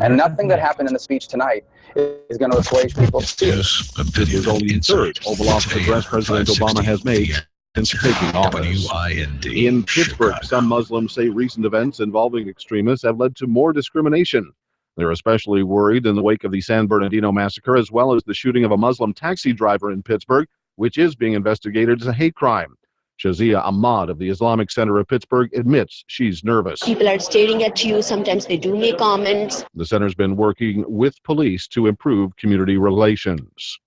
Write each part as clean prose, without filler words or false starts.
And nothing that happened in the speech tonight is going to assuage people's fears. This is only the third Oval Office address President Obama has made since taking office. In Pittsburgh, some Muslims say recent events involving extremists have led to more discrimination. They're especially worried in the wake of the San Bernardino massacre, as well as the shooting of a Muslim taxi driver in Pittsburgh, which is being investigated as a hate crime. Shazia Ahmad of the Islamic Center of Pittsburgh admits she's nervous. People are staring at you. Sometimes they do make comments. The center's been working with police to improve community relations.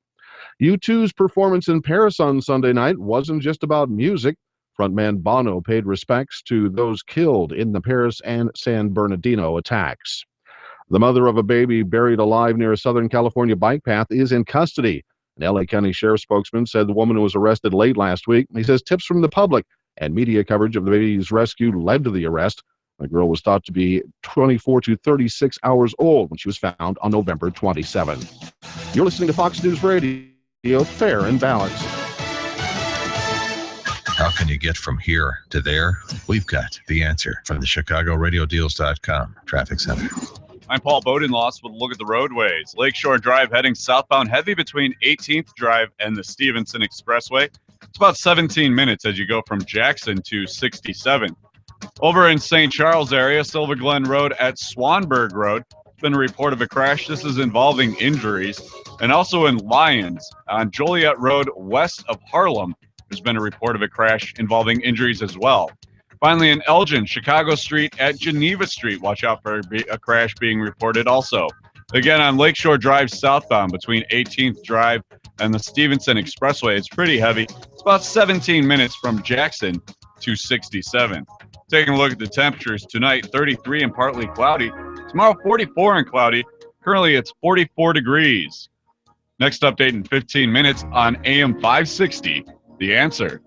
U2's performance in Paris on Sunday night wasn't just about music. Frontman Bono paid respects to those killed in the Paris and San Bernardino attacks. The mother of a baby buried alive near a Southern California bike path is in custody. An LA County Sheriff's spokesman said the woman was arrested late last week. He says tips from the public and media coverage of the baby's rescue led to the arrest. The girl was thought to be 24 to 36 hours old when she was found on November 27. You're listening to Fox News Radio, fair and balanced. How can you get from here to there? We've got the answer from the ChicagoRadioDeals.com Traffic Center. I'm Paul Bodenloss with a look at the roadways. Lakeshore Drive heading southbound heavy between 18th Drive and the Stevenson Expressway. It's about 17 minutes as you go from Jackson to 67. Over in St. Charles area, Silver Glen Road at Swanberg Road. Been a report of a crash. This is involving injuries. And also in Lyons on Joliet Road west of Harlem, there's been a report of a crash involving injuries as well. Finally, in Elgin, Chicago Street at Geneva Street. Watch out for a crash being reported also. Again, on Lakeshore Drive southbound between 18th Drive and the Stevenson Expressway, it's pretty heavy. It's about 17 minutes from Jackson to 67. Taking a look at the temperatures tonight, 33 and partly cloudy. Tomorrow, 44 and cloudy. Currently, it's 44 degrees. Next update in 15 minutes on AM560, The Answer.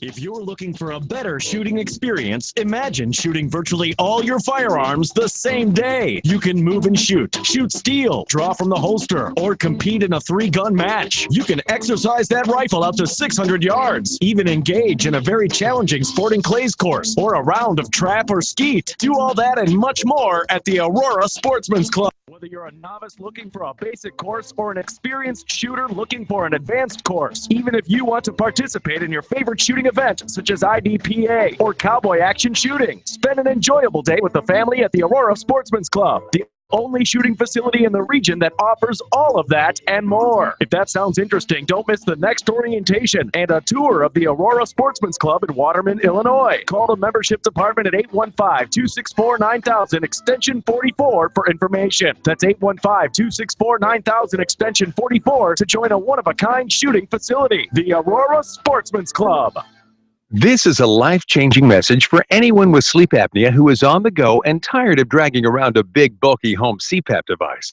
If you're looking for a better shooting experience, imagine shooting virtually all your firearms the same day. You can move and shoot steel, draw from the holster, or compete in a 3-gun match. You can exercise that rifle out to 600 yards, even engage in a very challenging sporting clays course, or a round of trap or skeet. Do all that and much more at the Aurora Sportsman's Club. Whether you're a novice looking for a basic course or an experienced shooter looking for an advanced course, even if you want to participate in your favorite shooting event, such as IDPA or cowboy action shooting, spend an enjoyable day with the family at the Aurora Sportsman's Club, the only shooting facility in the region that offers all of that and more. If that sounds interesting, don't miss the next orientation and a tour of the Aurora Sportsman's Club in Waterman, Illinois. Call the membership department at 815-264-9000 extension 44 for information. That's 815-264-9000 extension 44 to join a one-of-a-kind shooting facility. The Aurora Sportsman's Club. This is a life-changing message for anyone with sleep apnea who is on the go and tired of dragging around a big, bulky home CPAP device.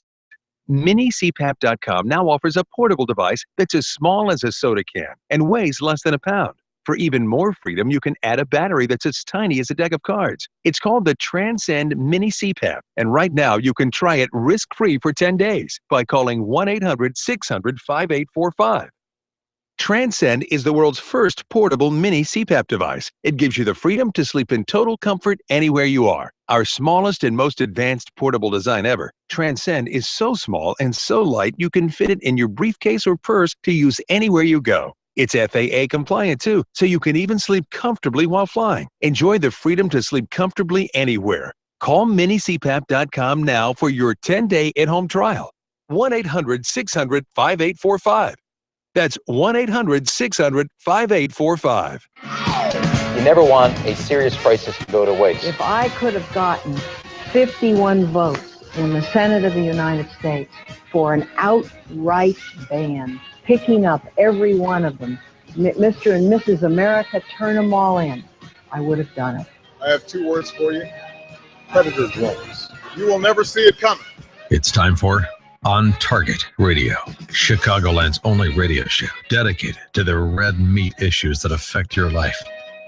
MiniCPAP.com now offers a portable device that's as small as a soda can and weighs less than a pound. For even more freedom, you can add a battery that's as tiny as a deck of cards. It's called the Transcend Mini CPAP, and right now you can try it risk-free for 10 days by calling 1-800-600-5845. Transcend is the world's first portable mini CPAP device. It gives you the freedom to sleep in total comfort anywhere you are. Our smallest and most advanced portable design ever, Transcend is so small and so light you can fit it in your briefcase or purse to use anywhere you go. It's FAA compliant too, so you can even sleep comfortably while flying. Enjoy the freedom to sleep comfortably anywhere. Call minicpap.com now for your 10-day at-home trial. 1-800-600-5845. That's 1-800-600-5845. You never want a serious crisis to go to waste. If I could have gotten 51 votes in the Senate of the United States for an outright ban, picking up every one of them, Mr. and Mrs. America, turn them all in, I would have done it. I have 2 words for you. Predator drones. You will never see it coming. It's time for On Target Radio, Chicagoland's only radio show dedicated to the red meat issues that affect your life,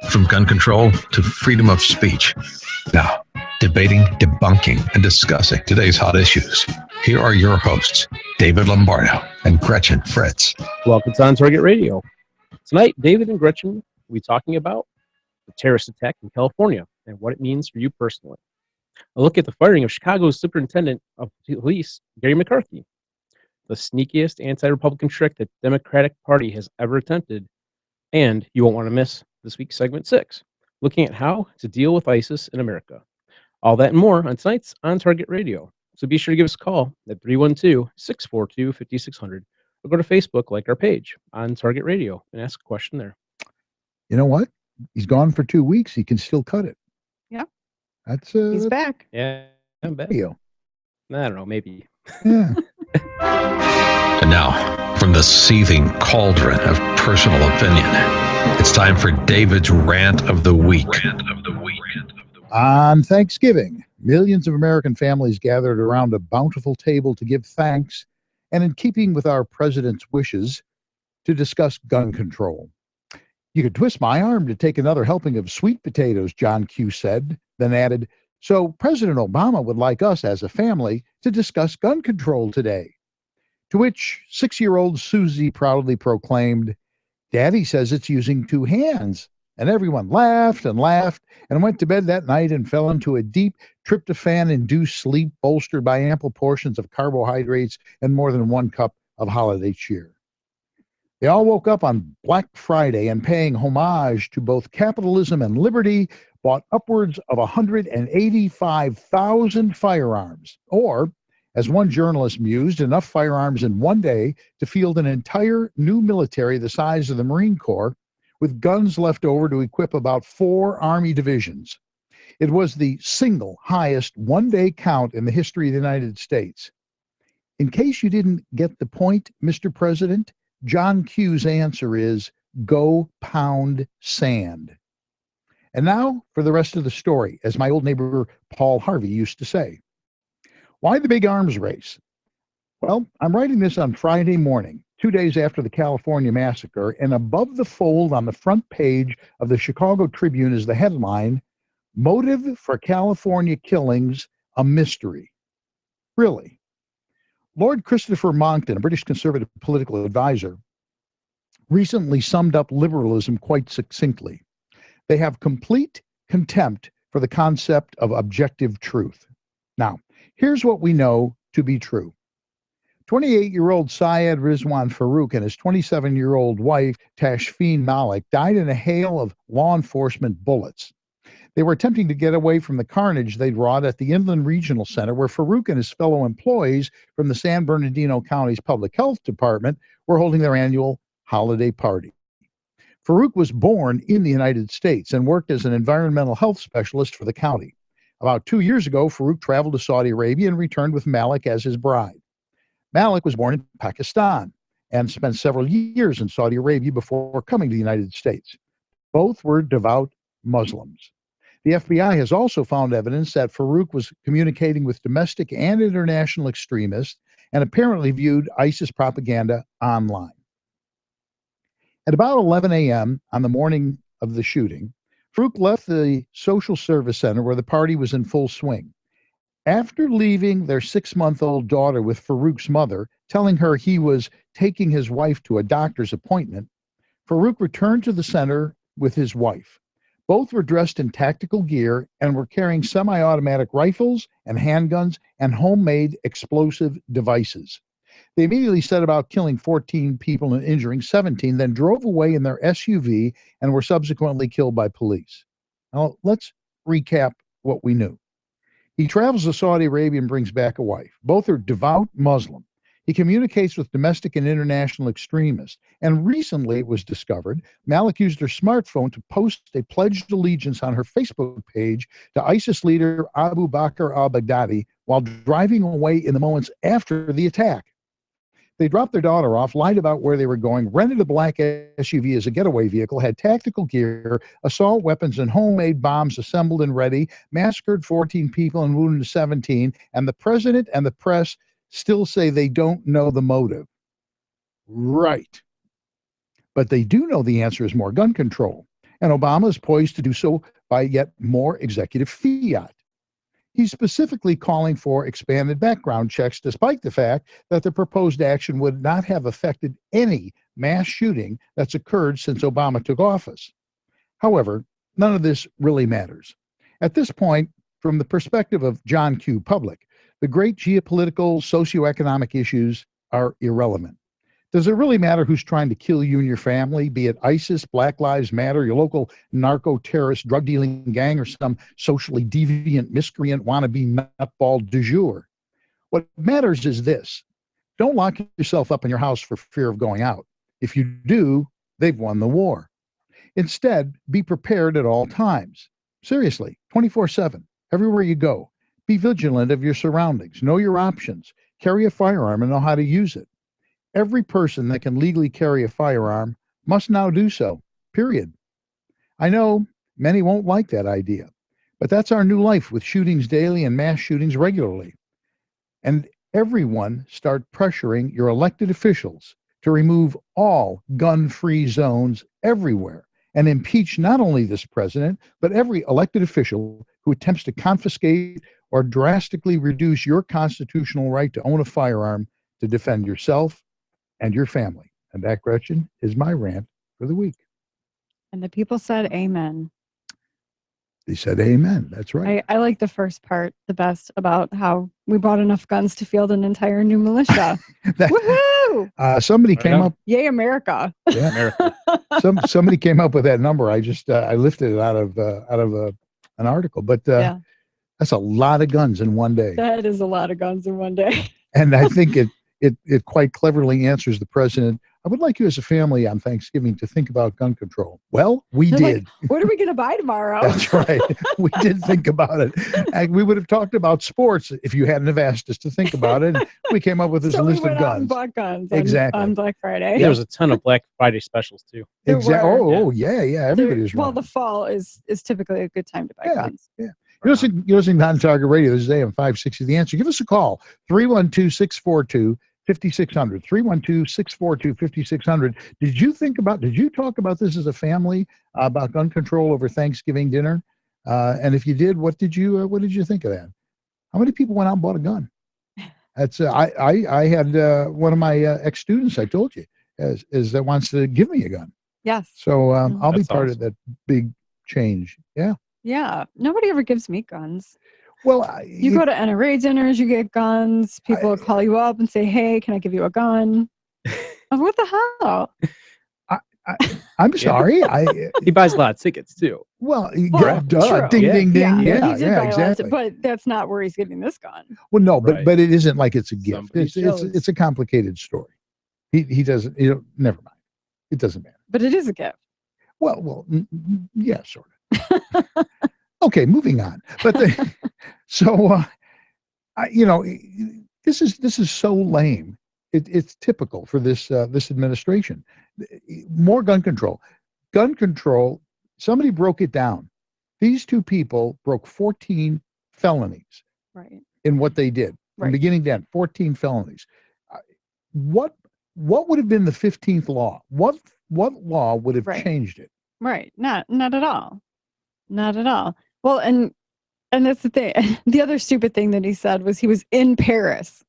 from gun control to freedom of speech. Now, debating, debunking, and discussing today's hot issues. Here are your hosts, David Lombardo and Gretchen Fritz. Welcome to On Target Radio. Tonight, David and Gretchen will be talking about the terrorist attack in California and what it means for you personally. A look at the firing of Chicago's Superintendent of Police, Garry McCarthy, the sneakiest anti-Republican trick the Democratic Party has ever attempted. And you won't want to miss this week's segment 6, looking at how to deal with ISIS in America. All that and more on tonight's On Target Radio. So be sure to give us a call at 312-642-5600 or go to Facebook, like our page, On Target Radio, and ask a question there. You know what? He's gone for 2 weeks. He can still cut it. Yeah. That's He's back. Yeah, I'm back. video. I don't know, maybe. Yeah. And now, from the seething cauldron of personal opinion, it's time for David's Rant of the Week. On Thanksgiving, millions of American families gathered around a bountiful table to give thanks and, in keeping with our president's wishes, to discuss gun control. You could twist my arm to take another helping of sweet potatoes, John Q. said, then added, so President Obama would like us as a family to discuss gun control today. To which 6-year-old Susie proudly proclaimed, Daddy says it's using 2 hands. And everyone laughed and laughed and went to bed that night and fell into a deep tryptophan-induced sleep bolstered by ample portions of carbohydrates and more than 1 cup of holiday cheer. They all woke up on Black Friday and, paying homage to both capitalism and liberty, bought upwards of 185,000 firearms, or, as one journalist mused, enough firearms in one day to field an entire new military the size of the Marine Corps, with guns left over to equip about 4 Army divisions. It was the single highest one-day count in the history of the United States. In case you didn't get the point, Mr. President, John Q's answer is, go pound sand. And now for the rest of the story, as my old neighbor Paul Harvey used to say. Why the big arms race? Well, I'm writing this on Friday morning, 2 days after the California massacre, and above the fold on the front page of the Chicago Tribune is the headline, Motive for California Killings, a Mystery. Really? Lord Christopher Monckton, a British conservative political advisor, recently summed up liberalism quite succinctly. They have complete contempt for the concept of objective truth. Now, here's what we know to be true. 28-year-old Syed Rizwan Farouk and his 27-year-old wife, Tashfeen Malik, died in a hail of law enforcement bullets. They were attempting to get away from the carnage they'd wrought at the Inland Regional Center, where Farouk and his fellow employees from the San Bernardino County's Public Health Department were holding their annual holiday party. Farouk was born in the United States and worked as an environmental health specialist for the county. About 2 years ago, Farouk traveled to Saudi Arabia and returned with Malik as his bride. Malik was born in Pakistan and spent several years in Saudi Arabia before coming to the United States. Both were devout Muslims. The FBI has also found evidence that Farouk was communicating with domestic and international extremists and apparently viewed ISIS propaganda online. At about 11 a.m. on the morning of the shooting, Farouk left the social service center where the party was in full swing. After leaving their 6-month-old daughter with Farouk's mother, telling her he was taking his wife to a doctor's appointment, Farouk returned to the center with his wife. Both were dressed in tactical gear and were carrying semi-automatic rifles and handguns and homemade explosive devices. They immediately set about killing 14 people and injuring 17, then drove away in their SUV and were subsequently killed by police. Now, let's recap what we knew. He travels to Saudi Arabia and brings back a wife. Both are devout Muslim. He communicates with domestic and international extremists. And recently it was discovered Malik used her smartphone to post a pledged allegiance on her Facebook page to ISIS leader Abu Bakr al-Baghdadi while driving away in the moments after the attack. They dropped their daughter off, lied about where they were going, rented a black SUV as a getaway vehicle, had tactical gear, assault weapons, and homemade bombs assembled and ready, massacred 14 people and wounded 17, and the president and the press still say they don't know the motive. Right. But they do know the answer is more gun control, and Obama is poised to do so by yet more executive fiat. He's specifically calling for expanded background checks, despite the fact that the proposed action would not have affected any mass shooting that's occurred since Obama took office. However, none of this really matters. At this point, from the perspective of John Q. Public, the great geopolitical, socioeconomic issues are irrelevant. Does it really matter who's trying to kill you and your family, be it ISIS, Black Lives Matter, your local narco-terrorist drug-dealing gang, or some socially deviant miscreant wannabe nutball du jour? What matters is this. Don't lock yourself up in your house for fear of going out. If you do, they've won the war. Instead, be prepared at all times. Seriously, 24/7, everywhere you go. Be vigilant of your surroundings. Know your options. Carry a firearm and know how to use it. Every person that can legally carry a firearm must now do so, period. I know many won't like that idea, but that's our new life with shootings daily and mass shootings regularly. And everyone start pressuring your elected officials to remove all gun-free zones everywhere and impeach not only this president, but every elected official who attempts to confiscate or drastically reduce your constitutional right to own a firearm to defend yourself and your family. And that, Gretchen, is my rant for the week. And the people said amen. They said amen. That's right. I like the first part the best, about how we bought enough guns to field an entire new militia. Woohoo! Somebody came up. Yay, America. Yeah, America. Somebody came up with that number. I just I lifted it out of an article, but that's a lot of guns in one day. That is a lot of guns in one day. And I think it quite cleverly answers the president. I would like you as a family on Thanksgiving to think about gun control. Well, we did. Like, what are we going to buy tomorrow? That's right. We did think about it. And we would have talked about sports if you hadn't have asked us to think about it. We came up with this list of guns. And bought guns exactly. on Black Friday. Yeah, there was a ton of Black Friday specials too. Exactly. Oh, yeah. Everybody's well, the fall is typically a good time to buy guns. Yeah. You're listening to On Target Radio. This is AM560 The Answer. Give us a call, 312-642-5600, 312-642-5600. Did you talk about this as a family, about gun control over Thanksgiving dinner? And if you did, what did you think of that? How many people went out and bought a gun? That's I had one of my ex-students, I told you, is that wants to give me a gun. Yes. So I'll be part of that big change. Yeah. Yeah. Nobody ever gives me guns. Well, you go to NRA dinners, you get guns. People will call you up and say, "Hey, can I give you a gun?" What the hell? I'm sorry. He buys a lot of tickets too. Well, true. Ding. Yeah, exactly. But that's not where he's getting this gun. Well, no, but it isn't like it's a gift. It's a complicated story. He doesn't. Never mind. It doesn't matter. But it is a gift. Well, yeah, sort of. Okay, moving on. But this is so lame. It's typical for this administration. More gun control. Gun control. Somebody broke it down. These two people broke 14 felonies. Right. In what they did from beginning to end. 14 felonies. What would have been the 15th law? What law would have changed it? Right. Not at all. Not at all. Well, and that's the thing. The other stupid thing that he said was he was in Paris.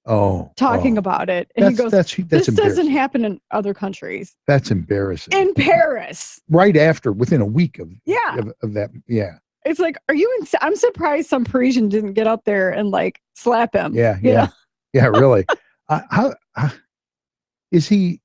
Talking about it. And he goes, this doesn't happen in other countries. That's embarrassing. In Paris. Right after, within a week of that. Yeah. It's like, are you I'm surprised some Parisian didn't get up there and like slap him. Yeah. Yeah, really. How is he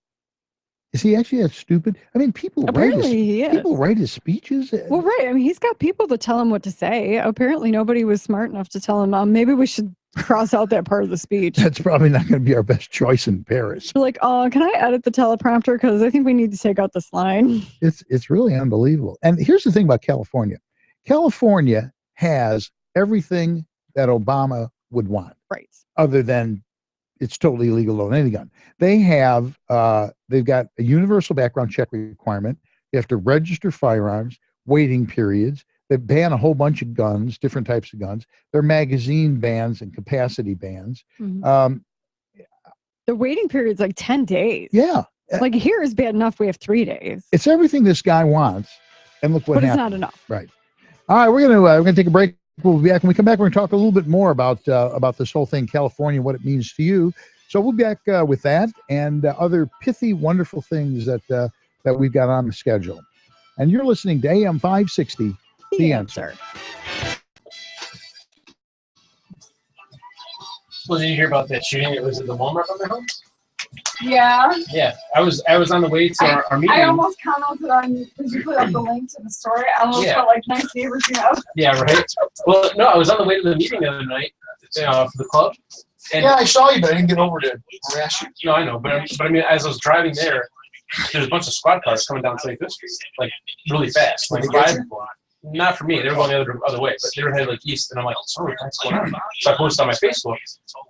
actually that stupid? I mean, people write his speeches. Well, right. I mean, he's got people to tell him what to say. Apparently nobody was smart enough to tell him, maybe we should cross out that part of the speech. That's probably not going to be our best choice in Paris. Like, can I edit the teleprompter? Because I think we need to take out this line. It's really unbelievable. And here's the thing about California. California has everything that Obama would want. Right. Other than it's totally illegal to own any gun. They have, they've got a universal background check requirement. You have to register firearms, waiting periods. They ban a whole bunch of guns, different types of guns. They're magazine bans and capacity bans. Mm-hmm. The waiting period's like 10 days. Yeah. Like here is bad enough. We have 3 days. It's everything this guy wants. And look what happened. But it's not enough. Right. All right. We're gonna take a break. We'll be back. When we come back, we're going to talk a little bit more about this whole thing, California, what it means to you. So we'll be back with that and other pithy, wonderful things that we've got on the schedule. And you're listening to AM560, The Answer. Well, did you hear about that shooting? It was at the Walmart on their home? Yeah. Yeah, I was on the way to our meeting. I almost commented on, because you put up the link to the story. I almost felt like nice neighbors you have. Yeah, right. Well, no, I was on the way to the meeting the other night for the club. And yeah, I saw you, but I didn't get over to harass you. No, I know, but I mean, as I was driving there, there's a bunch of squad cars coming down 25th Street, like really fast, like 5. Not for me, they were going the other way, but they were headed like east, and I'm like, oh, what's going on? So I posted on my Facebook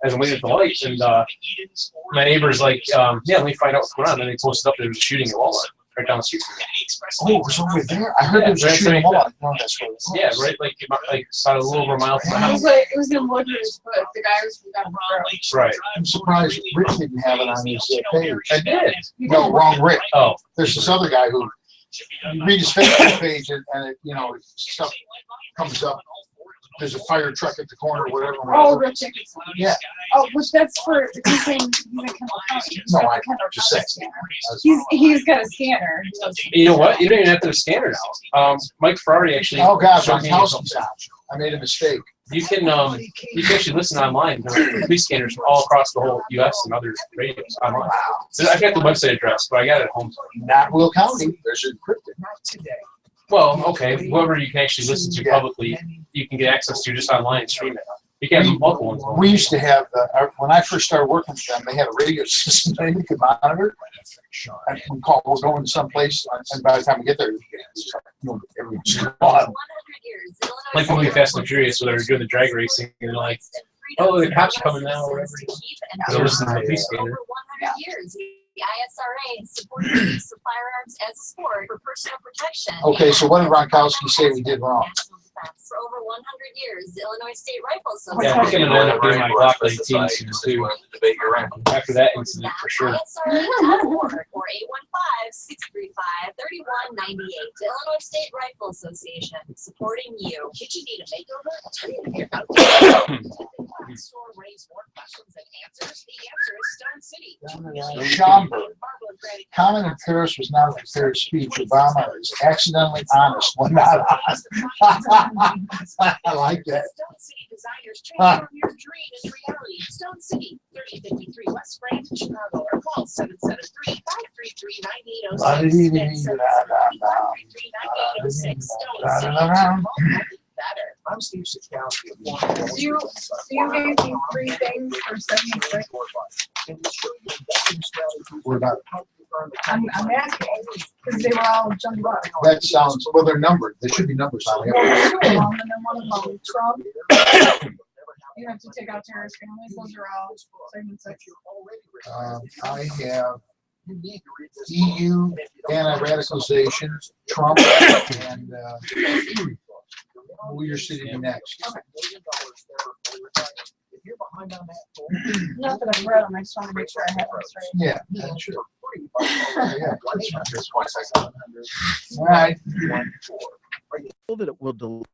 as I'm waiting at the light, and my neighbor's like, yeah, let me find out what's going on. And they posted up there was a shooting at Walmart right down the street from me. Oh, it was over there? I heard there was a shooting at Walmart. No, that's what it was. Yeah, right, like about a little over a mile from the house. It was in Woodridge, but the guy was from down the road. Right. I'm surprised Rick didn't have it on his page. I did. No, wrong Rick. Oh. There's this other guy who, you read his Facebook page and it, stuff comes up. There's a fire truck at the corner or whatever. Oh, Rick. Yeah. Oh, but that's for, he's in Kendall County. No, I just said. He's got a scanner. You know what? You don't even have to have a scanner now. Mike Ferrari actually. Oh gosh, my house is out. I made a mistake. You can actually listen online to police scanners from all across the whole U.S. and other radios online. So I got the website address, but I got it at home. Not Will County. There's encrypted. Not today. Well, okay. Whoever you can actually listen to publicly, you can get access to just online and stream it. You can have multiple ones. We used to have, when I first started working for them, they had a radio system that you could monitor. And we call, we're going to some place, and by the time we get there, everything's gone. Like when we Fast and Furious, where they're doing the drag racing, and they're like, oh, the cops are coming now, or whatever. They're listening to the police scanner. The ISRA supporting firearms as a sport for personal protection. Okay, so what did Ronkowski say we did wrong? For over 100 years, the Illinois State Rifle Association. Yeah, I'm going to end up doing my Glock 19 soon too. After that incident, for sure. ISRA.org or 815-635-3198. The Illinois State Rifle Association supporting you. Did you need a makeover? I'll tell you here. Store raise more questions and answers. The answer is Stone City. Schomburg. Comment in Paris was not a prepared speech. Obama is accidentally honest when not honest. I like that. Stone City designers transform your dream into reality. Stone City, 3053 West Branch, Chicago, or call 773-533-9806. I'm Steve Sikowski. Do you gave me 3 things for 76? What about it? I'm asking because they were all jumbled up. That sounds, well, they're numbered. There should be numbers on it. Well, 2 of them, and then 1 of them, Trump. You have to take out terrorist families. Those are all segment 6. I have EU, anti-radicalization, Trump, and who you're sitting next. Not that I've read them, I just want to make sure I have them straight. Yeah, sure. All right. That it will delete.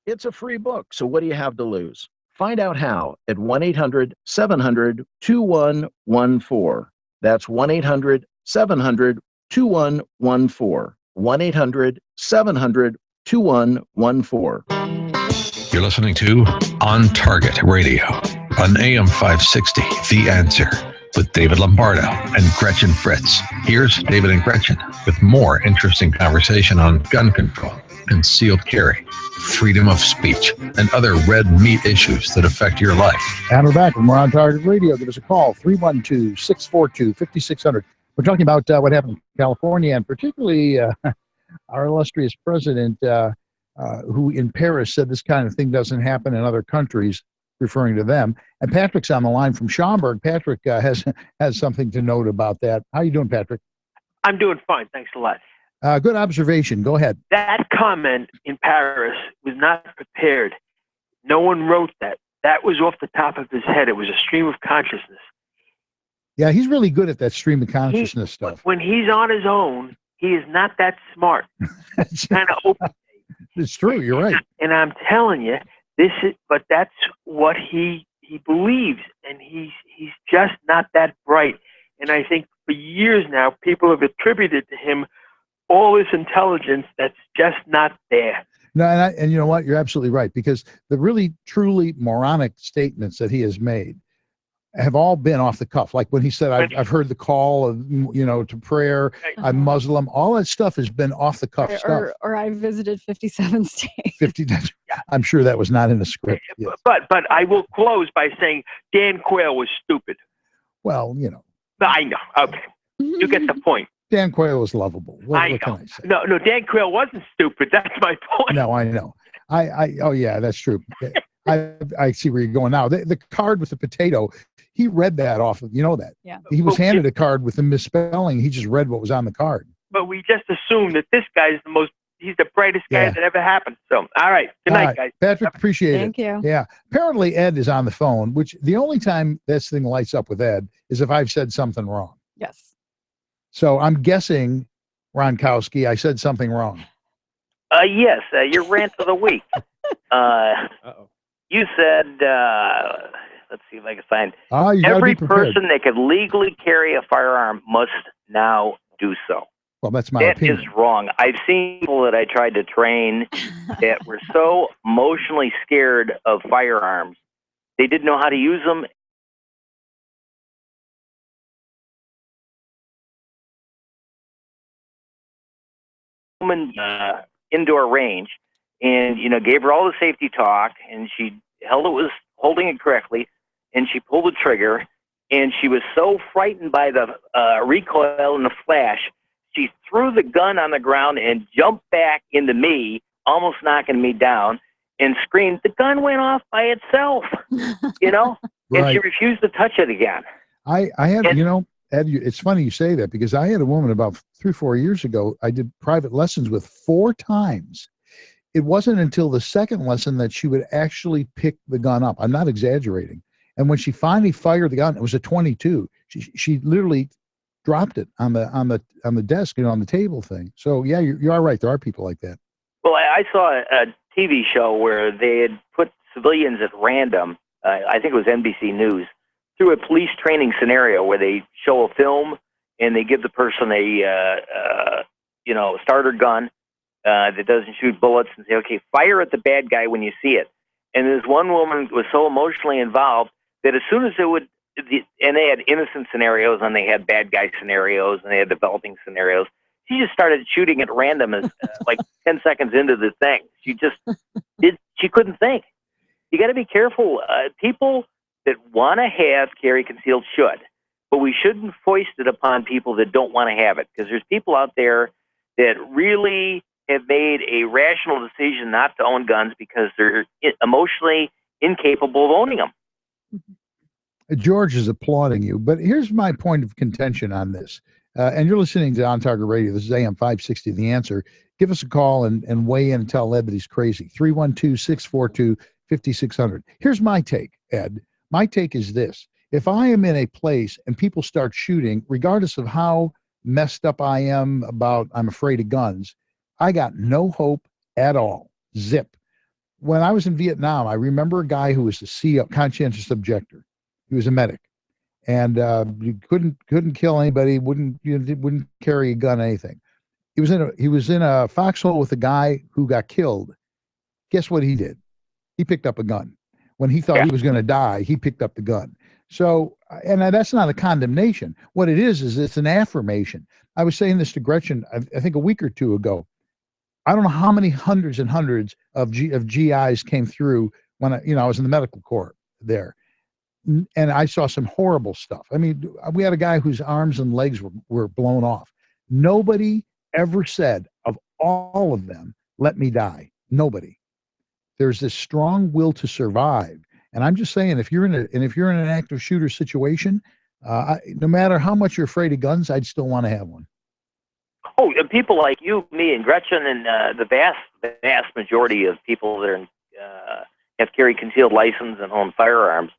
It's a free book, so what do you have to lose? Find out how at 1-800-700-2114. That's 1-800-700-2114. 1-800-700-2114. You're listening to On Target Radio on AM560 The Answer with David Lombardo and Gretchen Fritz. Here's David and Gretchen with more interesting conversation on gun control, concealed carry, freedom of speech, and other red meat issues that affect your life. And we're back when we're on Target Radio. Give us a call, 312-642-5600. We're talking about what happened in California, and particularly our illustrious president, who in Paris said this kind of thing doesn't happen in other countries, referring to them. And Patrick's on the line from Schaumburg. Patrick has something to note about that. How you doing, Patrick? I'm doing fine. Thanks a lot. Good observation. Go ahead. That comment in Paris was not prepared. No one wrote that. That was off the top of his head. It was a stream of consciousness. Yeah, he's really good at that stream of consciousness stuff. When he's on his own, he is not that smart. Kind of open. It's true. You're right. And I'm telling you, but that's what he believes, and he's just not that bright. And I think for years now, people have attributed to him all this intelligence that's just not there. No, and you know what? You're absolutely right, because the really, truly moronic statements that he has made have all been off the cuff. Like when he said, I've heard the call of, to prayer, I'm Muslim. All that stuff has been off the cuff stuff. Or I visited 57 states. 50. I'm sure that was not in the script. Yes. But I will close by saying Dan Quayle was stupid. Well, I know. Okay. You get the point. Dan Quayle was lovable. What can I say? No, Dan Quayle wasn't stupid. That's my point. No, I know. Oh yeah, that's true. I see where you're going now. The card with the potato, he read that off of, that. Yeah. He was handed a card with the misspelling. He just read what was on the card. But we just assume that this guy's he's the brightest guy that ever happened. So, all right. Good night, guys. Patrick, appreciate it. Thank you. Yeah. Apparently Ed is on the phone, which the only time this thing lights up with Ed is if I've said something wrong. Yes. So I'm guessing, Ronkowski, I said something wrong. Yes, your rant of the week. You said, let's see if I can find. Every person that could legally carry a firearm must now do so. Well, that's my opinion. That is wrong. I've seen people that I tried to train that were so emotionally scared of firearms, they didn't know how to use them. Indoor range, and gave her all the safety talk, and she was holding it correctly, and she pulled the trigger, and she was so frightened by the recoil and the flash, she threw the gun on the ground and jumped back into me, almost knocking me down, and screamed, "The gun went off by itself," and she refused to touch it again. I have, Ed, it's funny you say that, because I had a woman about 3 or 4 years ago I did private lessons with 4 times. It wasn't until the second lesson that she would actually pick the gun up. I'm not exaggerating. And when she finally fired the gun, it was a 22. She literally dropped it on the desk, on the table thing. So yeah, you are right. There are people like that. Well, I saw a TV show where they had put civilians at random. I think it was NBC News, through a police training scenario where they show a film and they give the person a starter gun that doesn't shoot bullets, and say, okay, fire at the bad guy when you see it. And this one woman was so emotionally involved that as soon as and they had innocent scenarios and they had bad guy scenarios and they had developing scenarios, she just started shooting at random as like 10 seconds into the thing. She couldn't think. You got to be careful. People that want to carry concealed should, but we shouldn't foist it upon people that don't want to have it, because there's people out there that really have made a rational decision not to own guns because they're emotionally incapable of owning them. George is applauding you, but here's my point of contention on this. And you're listening to On Target Radio. This is AM560 The Answer. Give us a call and weigh in and tell Ed that he's crazy. 312-642-5600. Here's my take, Ed. My take is this. If I am in a place and people start shooting, regardless of how messed up I am about I'm afraid of guns, I got no hope at all. Zip. When I was in Vietnam, I remember a guy who was a CO, conscientious objector. He was a medic, and you couldn't kill anybody. Wouldn't carry a gun, anything. He was in a foxhole with a guy who got killed. Guess what he did? He picked up a gun. When he thought he was going to die, he picked up the gun. So, and that's not a condemnation. What it is it's an affirmation. I was saying this to Gretchen, I think a week or two ago. I don't know how many hundreds and hundreds of GIs came through when I was in the medical corps there. And I saw some horrible stuff. I mean, we had a guy whose arms and legs were blown off. Nobody ever said, of all of them, let me die. Nobody. There's this strong will to survive. And I'm just saying, if you're in an active shooter situation, no matter how much you're afraid of guns, I'd still want to have one. Oh, people like you, me, and Gretchen, and the vast majority of people that have carried concealed license and own firearms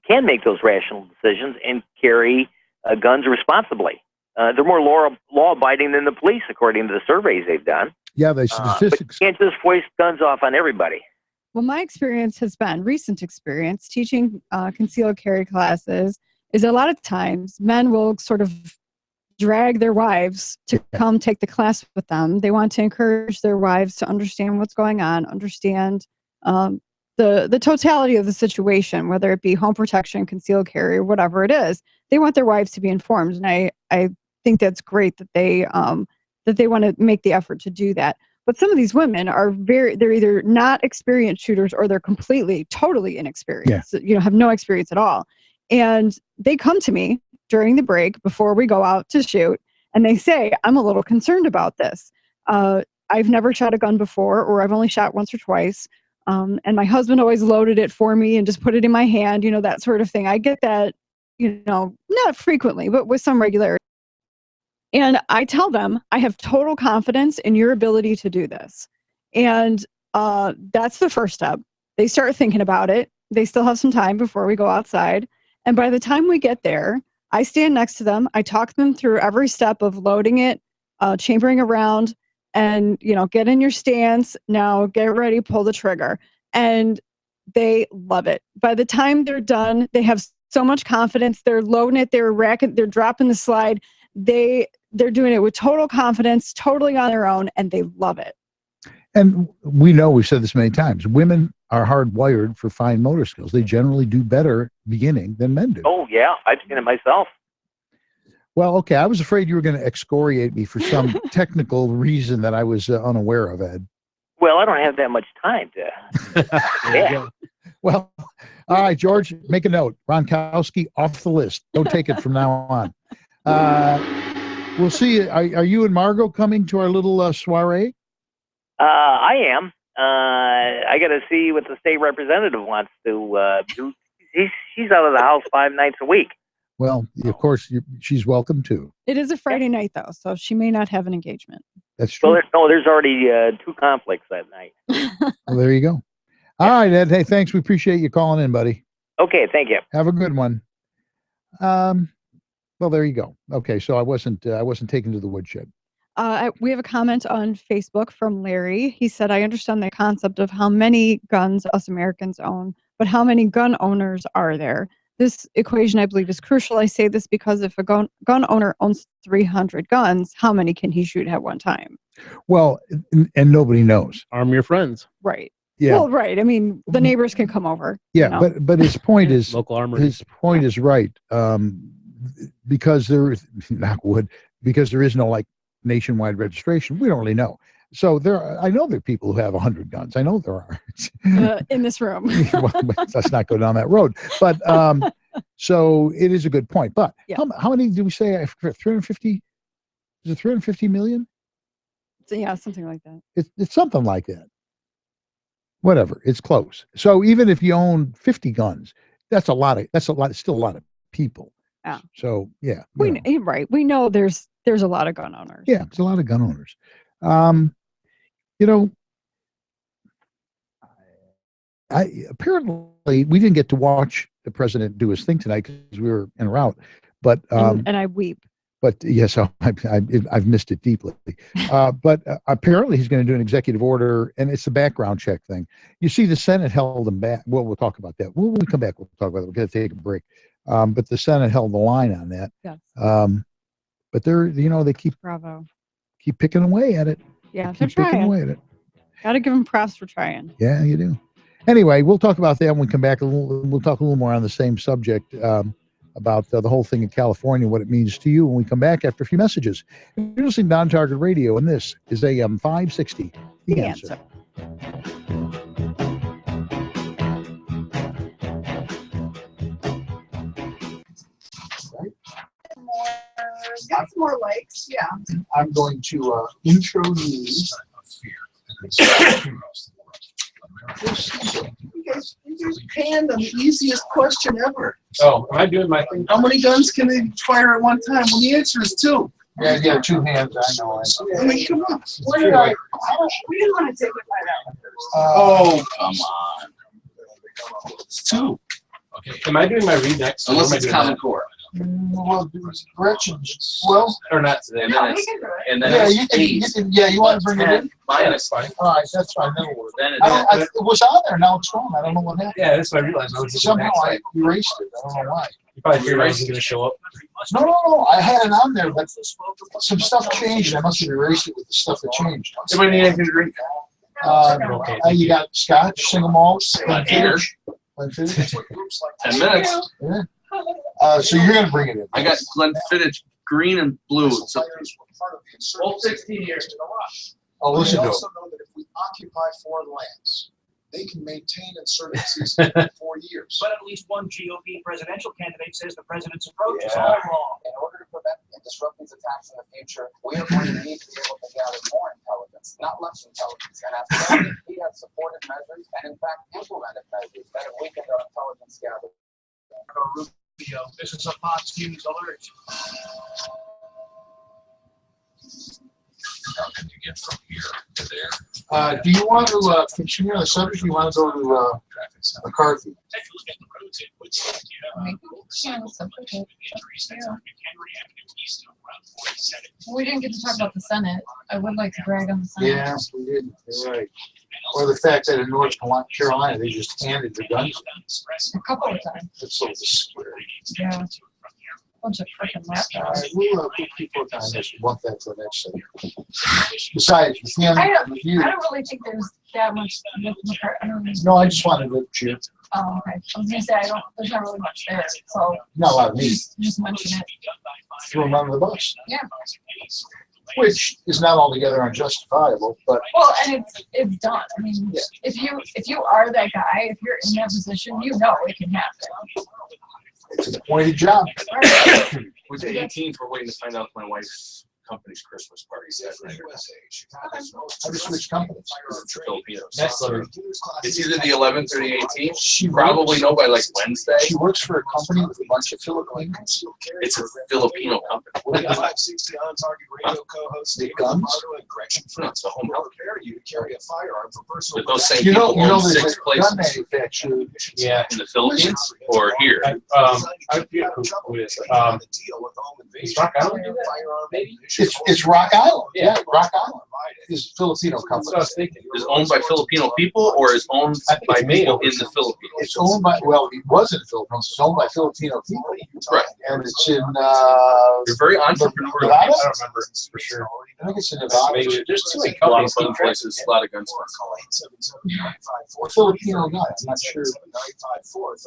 can make those rational decisions and carry guns responsibly. They're more law-abiding than the police, according to the surveys they've done. Yeah, the statistics. But you can't just foist guns off on everybody. Well, my experience has been, recent experience, teaching concealed carry classes, is a lot of times men will sort of drag their wives to come take the class with them. They want to encourage their wives to understand what's going on, understand the totality of the situation, whether it be home protection, concealed carry, or whatever it is. They want their wives to be informed, and I think that's great that they want to make the effort to do that. But some of these women are they're either not experienced shooters or they're totally inexperienced. You know, have no experience at all. And they come to me during the break before we go out to shoot, and they say, I'm a little concerned about this. I've never shot a gun before, or I've only shot once or twice. And my husband always loaded it for me and just put it in my hand, you know, that sort of thing. I get that, you know, not frequently, but with some regularity. And I tell them, I have total confidence in your ability to do this. And that's the first step. They start thinking about it. They still have some time before we go outside. And by the time we get there, I stand next to them. I talk them through every step of loading it, chambering around, and, you know, get in your stance. Now get ready, pull the trigger. And they love it. By the time they're done, they have so much confidence. They're loading it. They're racking. They're dropping the slide. They're doing it with total confidence, totally on their own, and they love it. And we know, we've said this many times, women are hardwired for fine motor skills. They generally do better beginning than men do. Oh, yeah. I've seen it myself. Well, okay. I was afraid you were going to excoriate me for some technical reason that I was unaware of, Ed. Well, I don't have that much time to. Yeah. Well, all right, George, make a note. Ronkowski off the list. Don't take it from now on. We'll see. Are you and Margot coming to our little soiree? I am. I got to see what the state representative wants to do. She's out of the house 5 nights a week. Well, of course, she's welcome too. It is a Friday night, though, so she may not have an engagement. That's true. Well, there's already 2 conflicts that night. Well, there you go. All right, Ed. Hey, thanks. We appreciate you calling in, buddy. Okay, thank you. Have a good one. Well, there you go. Okay, so I wasn't taken to the woodshed. We have a comment on Facebook from Larry. He said, I understand the concept of how many guns us Americans own, but how many gun owners are there? This equation, I believe, is crucial. I say this because if a gun owner owns 300 guns, how many can he shoot at one time? Well, and nobody knows. Arm your friends. Right. Yeah. Well, right. I mean, the neighbors can come over. Yeah, you know? but his point is local armory. His point is right. Because there is, knock wood, because there is no like nationwide registration. We don't really know. So I know there are people who have 100 guns. I know there are. In this room. Well, let's not go down that road. But so it is a good point. But yeah. How many do we say? 350? Is it 350 million? Yeah, something like that. It's something like that. Whatever. It's close. So even if you own 50 guns, still a lot of people. Yeah. So yeah. Right. We know there's a lot of gun owners. Yeah, there's a lot of gun owners. You know, apparently we didn't get to watch the president do his thing tonight because we were en route. But and I weep. But yes, I've missed it deeply. But apparently he's going to do an executive order, and it's a background check thing. You see, the Senate held him back. Well, we'll talk about that. When we come back, we'll talk about it. We're going to take a break. But the Senate held the line on that. Yes. But they keep picking away at it. Yeah, they're picking away at it. Got to give them props for trying. Yeah, you do. Anyway, we'll talk about that when we come back. We'll talk a little more on the same subject about the whole thing in California, what it means to you when we come back after a few messages. You're listening to On Target Radio, and this is AM560 The Answer. Got some more likes, yeah. I'm going to introduce. You guys panned on the easiest question ever. Oh, am I doing my thing? How many guns can they fire at one time? Well, the answer is 2. Yeah, 2 hands. I know. I mean, come on. We didn't want to take it by that one first. Oh, come on. It's 2. Okay. Am I doing my read next? Unless it's Common Core. Well, Gretchen. Well, or not today. And then yeah, you can. Yeah, you want to bring it in? Minus fine. All right, that's fine. Then it was on there. Now it's gone. I don't know what happened. Yeah, that's what I realized. Somehow I erased it. I don't know why. You probably figured I was going to show up. No. I had it on there, but some stuff changed. I must have erased it with the stuff that changed. Anybody need anything to drink? You got scotch, single malts, Glenfiddich. 10 minutes. Yeah. So you're going to bring it in. I got Glenfiddich green and blue. All 16 years. Oh, listen to it. We also know that if we occupy foreign lands, they can maintain insurgencies for 4 years. But at least one GOP presidential candidate says the president's approach is all wrong. In order to prevent and disrupt these attacks in the future, we are going to need to be able to gather more intelligence, not less intelligence. And after that, we have supported measures and, in fact, implemented measures that have weakened our intelligence gathering. Rubio, this is a Fox News alert. How can you get from here to there? Do you want to continue on the subject? Or do you want to go to McCarthy? Take a look at the roads in Woodstock. We didn't get to talk about the Senate. I would like to brag on the Senate. Yeah, we didn't. You're right. Or the fact that in North Carolina, they just handed the guns. A couple of times. That's so scary. Yeah. Bunch of freaking laptops. We'll put people on this. Want that for next segment. Besides, I don't really think there's that much with McCarthy. No, I just wanted to cheer. Oh, okay. I was gonna say there's not really much there, so Not a lot of need. just mention it. Throw them under the bus, Yeah. which is not altogether unjustifiable, but Well, and it's done. I mean, if you are that guy, if you're in that position, you know it can happen. it's an appointed job. Was the 18th? We're waiting to find out if my wife's company's Christmas party that night. I just switched companies. It's Filipinos. It's either the 11th or the 18th. She probably know by like Wednesday. She works for a company with a bunch of Filipinos. It's a Filipino company. AM560 on target radio co-host David and Gretchen Fritz. The home health care you to carry a firearm for personal. But those same people own 6 places. Manufacturer. Yeah. In the Philippines or here? I forget who it is. Is Rock Island do that? Maybe? It's Rock Island. Yeah, Rock Island is a Filipino company. That's what I was thinking. Is owned by Filipino people or is owned by people in the Philippines? It's owned by, well, it was in the Philippines. It's owned by Filipino people. Right. And it's in, They're very entrepreneurial. Nevada? I don't remember for sure. I think it's in Nevada. Maybe there's too many A lot of companies. fun places, a lot of gun smoke. A Filipino guy, I'm not sure.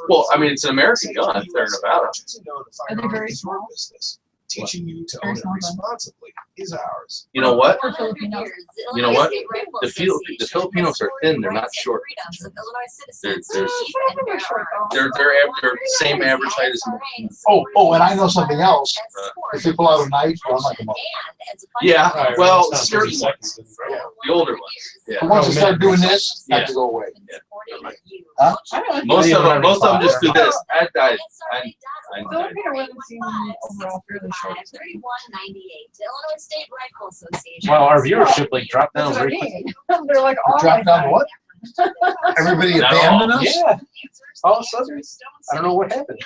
Well, I mean, it's an American gun if they're in Nevada. Are they very small? Teaching you to own it responsibly is ours. You know what? For Filipinos. You know what? The Filipinos are thin. They're not short. They're same average height as me. Oh, and I know something else. If they pull out a knife, run like a mother. Yeah, well, certain ones. The older ones. But Yeah. once they start doing this, they have to go away. Huh? Most of them just do this. I died. Filipino women seem overall fairly short. 3198 to Illinois State Rifle Association. Well, our viewership like dropped down That's what I very quickly. mean. They're like all Drop like down that. to what? Everybody Not abandoned all. us? Yeah. All of a sudden, I don't know what happened.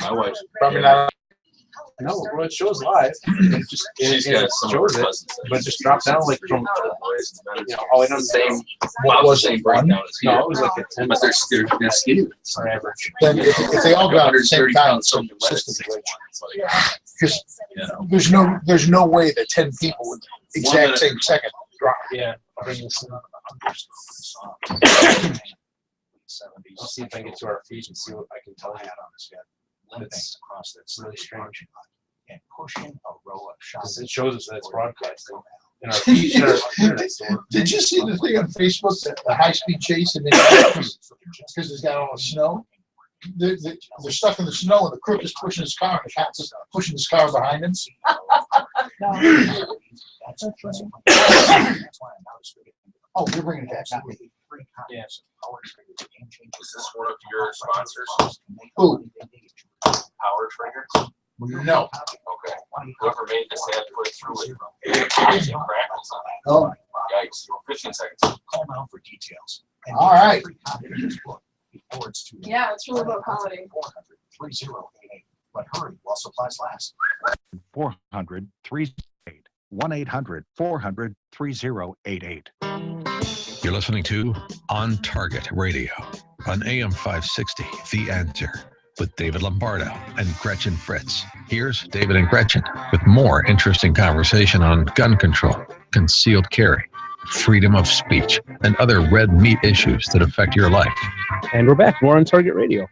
My wife. Probably not. No, well, it shows live. It just She's it got some shows it, cousins. but it just dropped down like from all the way down to Same. What was same it? breakdown as here. No, it was like a 10 But they're skinny. on average. Then if they all got at the same 130 time, pounds some soaking wet. system glitch. Yeah. Because there's no way that 10 people would exact same second drop. Yeah. Bring this in. I'll see if I can get to our feed and see what I can tell you on this guy. It's across that's really strange. And pushing a row of shots. It shows us that it's broadcasting. In our feed, in our internet store. Did you see the thing on Facebook, the high-speed chase in Minneapolis? Because it's got all the snow? They're stuck in the snow and the crook is pushing his car and the cop's is pushing his car behind him. Oh, you're bringing it back, not me. Yes. Is this one of your sponsors? Who? Power Trigger? No. Okay. Whoever made this had to put it through it. Oh. Yikes. 15 seconds. Call now for details. All right. Yeah, it's really about quality. 400-3088. But hurry while supplies last. 400-388. 1-800-400-3088. You're listening to On Target Radio on AM560 The Answer. with David Lombardo and Gretchen Fritz. Here's David and Gretchen with more interesting conversation on gun control, concealed carry, freedom of speech, and other red meat issues that affect your life. And we're back. More On Target Radio.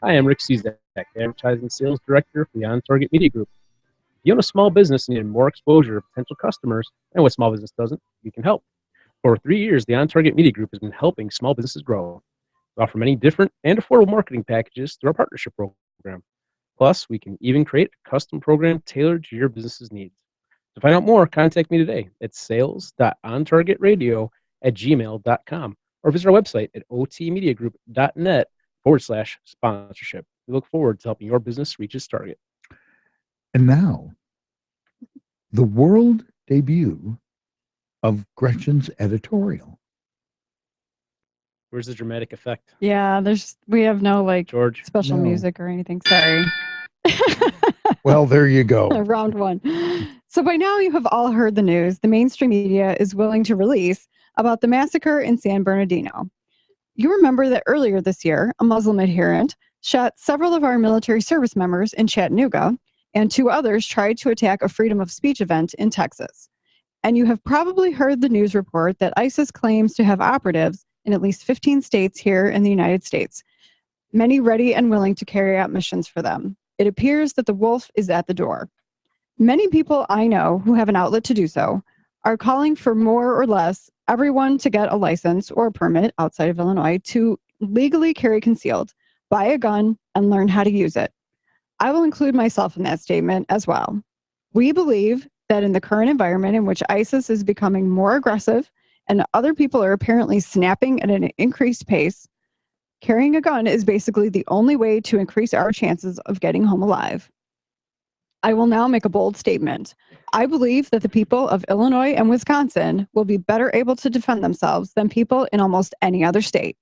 Hi, I'm Rick Cizek, Advertising Sales Director for the On Target Media Group. If you own a small business and need more exposure to potential customers, and what small business doesn't, we can help. For 3 years, the On Target Media Group has been helping small businesses grow. We offer many different and affordable marketing packages through our partnership program. Plus, we can even create a custom program tailored to your business's needs. To find out more, contact me today at sales.ontargetradio@gmail.com or visit our website at otmediagroup.net/sponsorship. We look forward to helping your business reach its target. And now, the world debut of Gretchen's editorial. Where's the dramatic effect? Yeah, we have no George special music or anything. Sorry. Well, there you go. Round one. So by now you have all heard the news the mainstream media is willing to release about the massacre in San Bernardino. You remember that earlier this year, a Muslim adherent shot several of our military service members in Chattanooga, and 2 others tried to attack a freedom of speech event in Texas. And you have probably heard the news report that ISIS claims to have operatives in at least 15 states here in the United States, many ready and willing to carry out missions for them. It appears that the wolf is at the door. Many people I know who have an outlet to do so are calling for more or less everyone to get a license or a permit outside of Illinois to legally carry concealed, buy a gun, and learn how to use it. I will include myself in that statement as well. We believe that in the current environment in which ISIS is becoming more aggressive and other people are apparently snapping at an increased pace, carrying a gun is basically the only way to increase our chances of getting home alive. I will now make a bold statement. I believe that the people of Illinois and Wisconsin will be better able to defend themselves than people in almost any other state.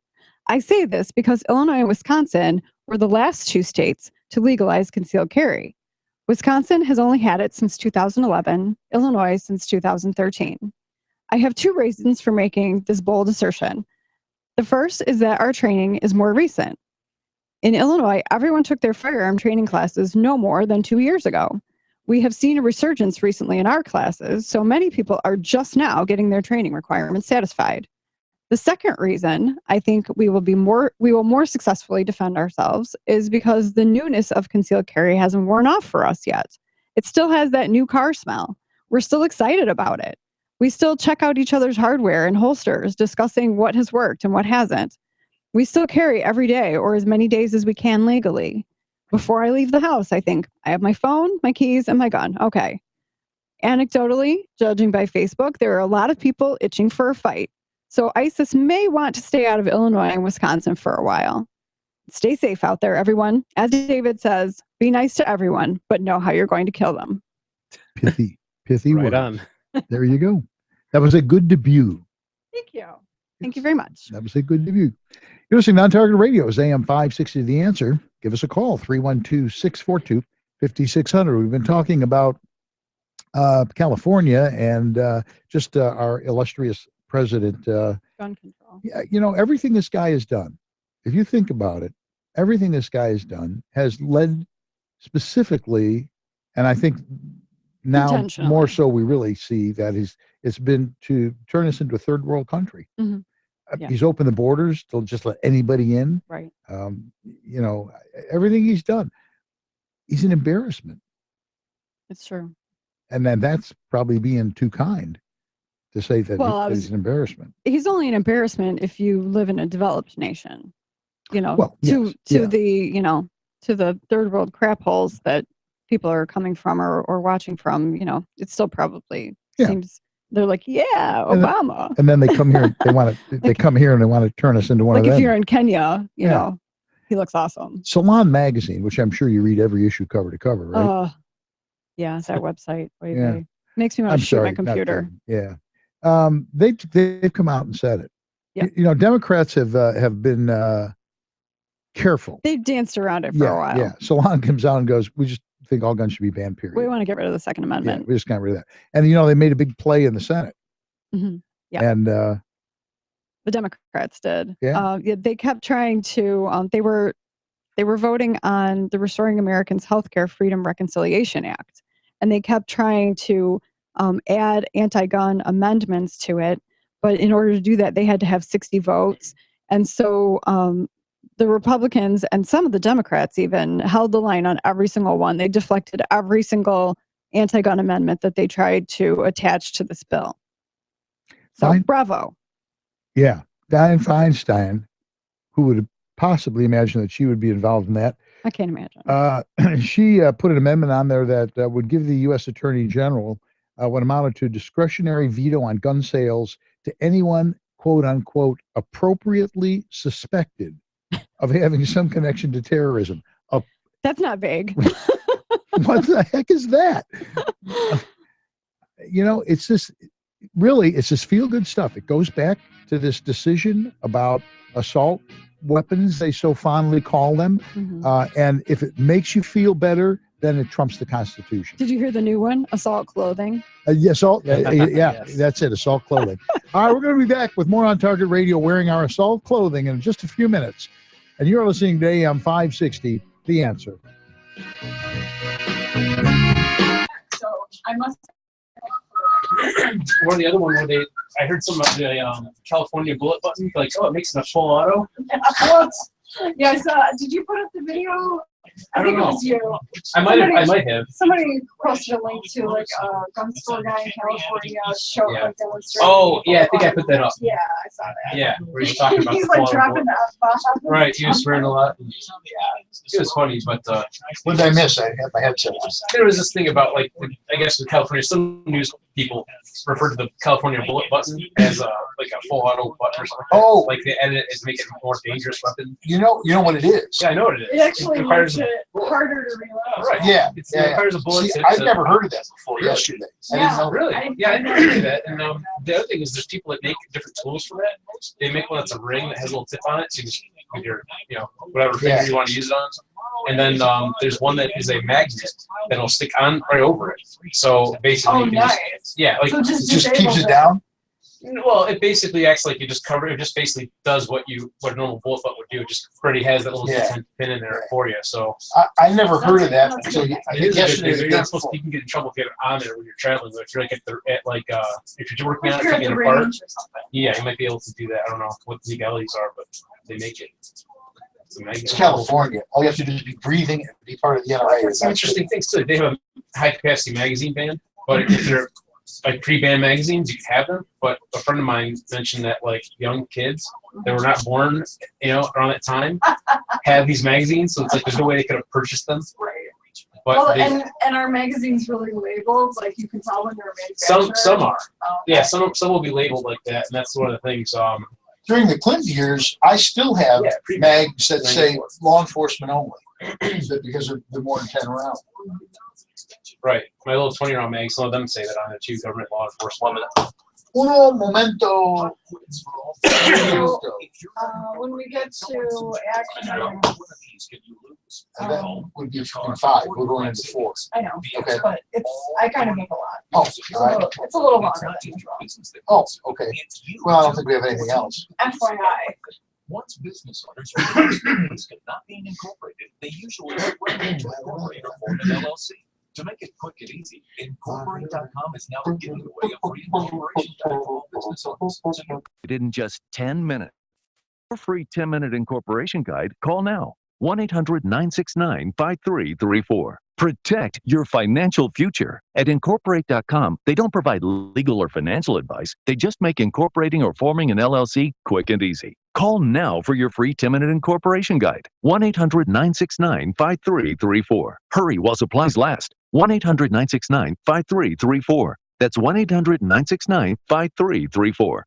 I say this because Illinois and Wisconsin were the last 2 states to legalize concealed carry. Wisconsin has only had it since 2011, Illinois since 2013. I have 2 reasons for making this bold assertion. The first is that our training is more recent. In Illinois, everyone took their firearm training classes no more than 2 years ago. We have seen a resurgence recently in our classes, so many people are just now getting their training requirements satisfied. The second reason I think we will more successfully defend ourselves is because the newness of concealed carry hasn't worn off for us yet. It still has that new car smell. We're still excited about it. We still check out each other's hardware and holsters, discussing what has worked and what hasn't. We still carry every day or as many days as we can legally. Before I leave the house, I think, I have my phone, my keys, and my gun. Okay. Anecdotally, judging by Facebook, there are a lot of people itching for a fight. So ISIS may want to stay out of Illinois and Wisconsin for a while. Stay safe out there, everyone. As David says, be nice to everyone, but know how you're going to kill them. Pithy Right words. on. There you go. That was a good debut. Thank you. Thank you very much. That was a good debut. You're listening to On Target Radio. It's AM560 The Answer. Give us a call, 312-642-5600. We've been talking about California and just our illustrious president. Gun control. Yeah, everything this guy has done, if you think about it, everything this guy has done has led specifically, and I think now more so we really see that it's been to turn us into a third world country. Mm-hmm. Yeah. He's opened the borders to just let anybody in. Right. Everything he's done, he's an embarrassment. It's true. And then that's probably being too kind to say that he's an embarrassment. He's only an embarrassment if you live in a developed nation. To the third world crap holes that people are coming from or watching from, it still probably seems they're like, yeah, Obama. And then they come here, they come here and they want to turn us into one of them. Like if you're in Kenya, you know, he looks awesome. Salon Magazine, which I'm sure you read every issue cover to cover, right? Yeah, that website. Makes me want to shoot my computer. Yeah. They've come out and said it. Yeah. Democrats have been careful. They've danced around it for a while. Yeah. Salon comes out and goes, we just think all guns should be banned, period. We want to get rid of the Second Amendment. Yeah, we just got rid of that. And, they made a big play in the Senate. Mm-hmm. Yeah. And the Democrats did. Yeah. They kept trying to, they were They were voting on the Restoring Americans Healthcare Freedom Reconciliation Act. And they kept trying to add anti-gun amendments to it. But in order to do that, they had to have 60 votes. And so the Republicans and some of the Democrats even held the line on every single one. They deflected every single anti-gun amendment that they tried to attach to this bill. So bravo. Yeah. Dianne Feinstein, who would have possibly imagined that she would be involved in that. I can't imagine. She put an amendment on there that would give the U.S. Attorney General what amounted to discretionary veto on gun sales to anyone, quote unquote, appropriately suspected of having some connection to terrorism. That's not vague. What the heck is that? It's this feel-good stuff. It goes back to this decision about assault weapons, they so fondly call them. And if it makes you feel better, then it trumps the Constitution. Did you hear the new one? Assault clothing. Yes, Yes. That's it. Assault clothing. All right, we're going to be back with more On Target Radio, wearing our assault clothing in just a few minutes. And you're listening to AM560, The Answer. So I must. Or the other one where I heard some of the California bullet button, like, oh, it makes it a full auto. What? Yeah, I saw. Did you put up the video? I think it was you. I might have. Somebody posted a link to like a gun store guy in California show like demonstrating. Oh yeah, I think I put that up. Yeah, I saw that. Yeah, where he's talking about he's the like full dropping auto. the F-bomb. Right, he was swearing a lot. It was funny, but what did I miss? I had my headset on. There was this thing about like I guess in California, some news people refer to the California bullet button as like a full auto button or something. Oh, like they edit it to make it a more dangerous weapon. You know what it is? Yeah, I know what it is. It actually requires makes it harder to reload. Right. Yeah, It requires a bullet. See, I've never heard of that before yesterday. I didn't know. Really? Yeah, I never knew that. And the other thing is there's people that make different tools for that. They make one that's a ring that has a little tip on it, so you just with your, whatever finger you want to use it on. And then there's one that is a magnet that'll stick on right over it. So basically, you can like so it just keeps it down. Well, it basically acts like you just cover it. It just basically does what a normal bullet butt would do. It just already has that little pin in there for you. So I never heard of that until yesterday. You're not supposed to. You can get in trouble if you have it on there when you're traveling. But if you're like if you're working on it, taking it apart, you might be able to do that. I don't know what the legalities are, but they make it. It's California. All you have to do is be breathing and be part of the NRA. There's some interesting things too. They have a high capacity magazine ban, but if they're like pre-banned magazines, you can have them. But a friend of mine mentioned that like young kids that were not born, around that time, had these magazines. So it's like there's no way they could have purchased them. Right. But and are magazines really labeled? Like you can tell when they're manufactured? Some are. Oh, okay. Yeah, some will be labeled like that, and that's one of the things. During the Clinton years, I still have mags that say law enforcement only, because they're more than 10 rounds. Right. My little 20-round mag, some of them say that on it too, government law enforcement. Uno momento. When we get to action, and that would be from 5. We're going into 4. I know, okay. but I kind of make a lot. Oh, all right. It's a little longer than usual. Oh, okay. Well, I don't think we have anything else. FYI. Once business owners are risk of not being incorporated, they usually are ready to incorporate or form an LLC. To make it quick and easy, Incorporate.com is now giving away a free incorporation guide for all business owners. So in just 10 minutes. For a free 10-minute incorporation guide, call now. 1-800-969-5334. Protect your financial future. At Incorporate.com, they don't provide legal or financial advice. They just make incorporating or forming an LLC quick and easy. Call now for your free 10-minute incorporation guide. 1-800-969-5334. Hurry while supplies last. 1-800-969-5334. That's 1-800-969-5334.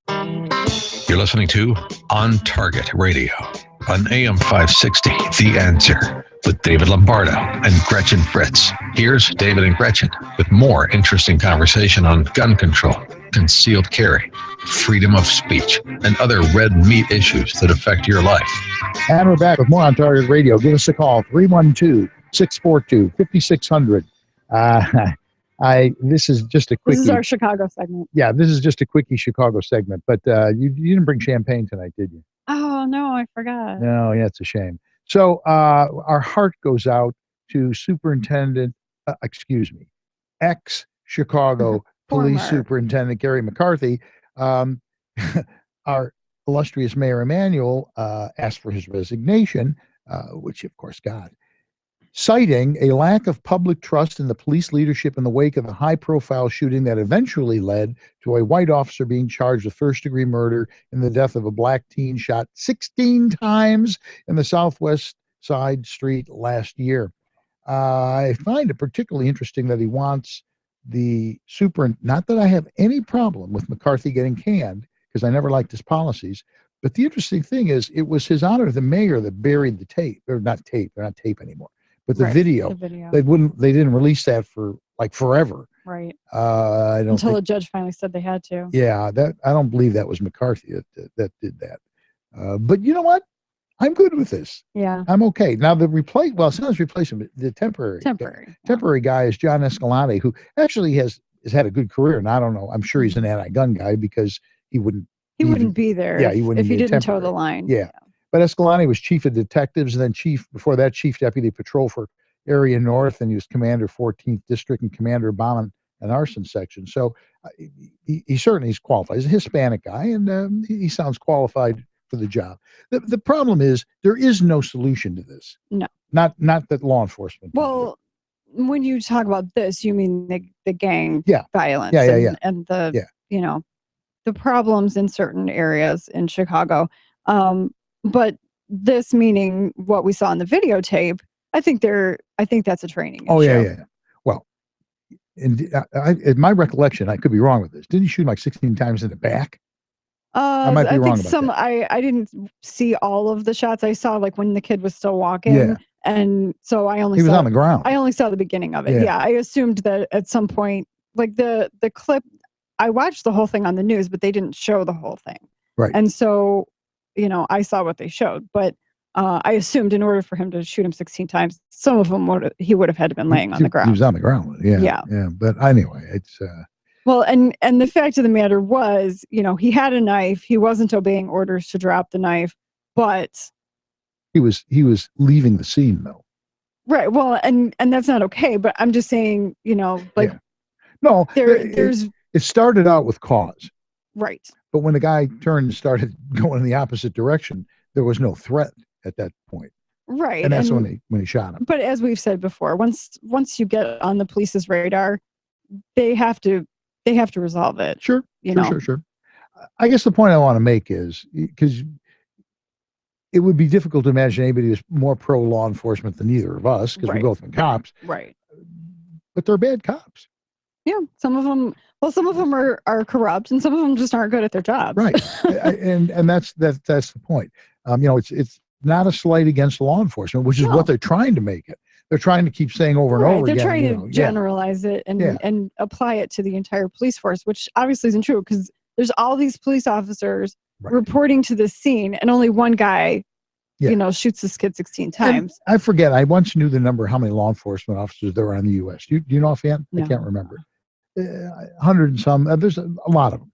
You're listening to On Target Radio on AM560 The Answer with David Lombardo and Gretchen Fritz. Here's David and Gretchen with more interesting conversation on gun control, concealed carry, freedom of speech, and other red meat issues that affect your life. And we're back with more On Target Radio. Give us a call, 312-642-5600. This is just a quickie. This is our Chicago segment. Yeah, this is just a quickie Chicago segment. But you didn't bring champagne tonight, did you? Oh, no, I forgot. No, yeah, it's a shame. So our heart goes out to Superintendent, ex-Chicago Police Superintendent Garry McCarthy. Our illustrious Mayor Emanuel asked for his resignation, which he, of course, got, citing a lack of public trust in the police leadership in the wake of a high-profile shooting that eventually led to a white officer being charged with first-degree murder in the death of a black teen shot 16 times in the Southwest Side Street last year. I find it particularly interesting that he wants the not that I have any problem with McCarthy getting canned, because I never liked his policies. But the interesting thing is, it was his honor, the mayor, that buried the tape. Or not tape, they're not tape anymore. But the video. They didn't release that for like forever. Right. I don't Until think, a judge finally said they had to. yeah, that I don't believe that was McCarthy that did that. But you know what? I'm good with this. Yeah. I'm okay. Now it's not his replacement, the temporary guy is John Escalante, who actually has had a good career. And I don't know, I'm sure he's an anti-gun guy, because he wouldn't be there if he didn't toe the line. Yeah. But Escalante was chief of detectives, and then chief deputy patrol for Area North, and he was commander 14th district and commander of bomb and arson section. So he certainly is qualified. He's a Hispanic guy, and he sounds qualified for the job. The problem is there is no solution to this. No. Not that law enforcement. Well, when you talk about this, you mean the gang violence and the the problems in certain areas in Chicago. But this, meaning what we saw in the videotape, I think that's a training issue. Yeah. Well, in my recollection, I could be wrong with this. Didn't he shoot him like 16 times in the back? I might be wrong about that. I didn't see all of the shots. I saw like when the kid was still walking. Yeah. And so he was on the ground. I only saw the beginning of it. Yeah. I assumed that at some point, like the clip, I watched the whole thing on the news, but they didn't show the whole thing. Right. And so, I saw what they showed, but I assumed in order for him to shoot him 16 times, some of them he would have had to been laying on the ground. He was on the ground. Yeah. But anyway, it's well, and the fact of the matter was, he had a knife. He wasn't obeying orders to drop the knife, but he was leaving the scene, though. Right. Well, and that's not okay. But I'm just saying, no, it started out with cause. Right. But when the guy turned and started going in the opposite direction, there was no threat at that point. Right. And that's when he shot him. But as we've said before, once you get on the police's radar, they have to resolve it. Sure. Sure. I guess the point I want to make is, because it would be difficult to imagine anybody who's more pro law enforcement than either of us, because we've both been cops. Right. But they're bad cops. Yeah. Some of them are corrupt, and some of them just aren't good at their jobs. Right. and that's the point. It's not a slight against law enforcement, which is what they're trying to make it. They're trying to keep saying over and over again. They're trying to generalize it and apply it to the entire police force, which obviously isn't true, because there's all these police officers reporting to this scene, and only one guy, shoots this kid 16 times. And I forget. I once knew the number, how many law enforcement officers there are in the U.S. Do you know offhand? No. I can't remember. 100 and some. There's a lot of them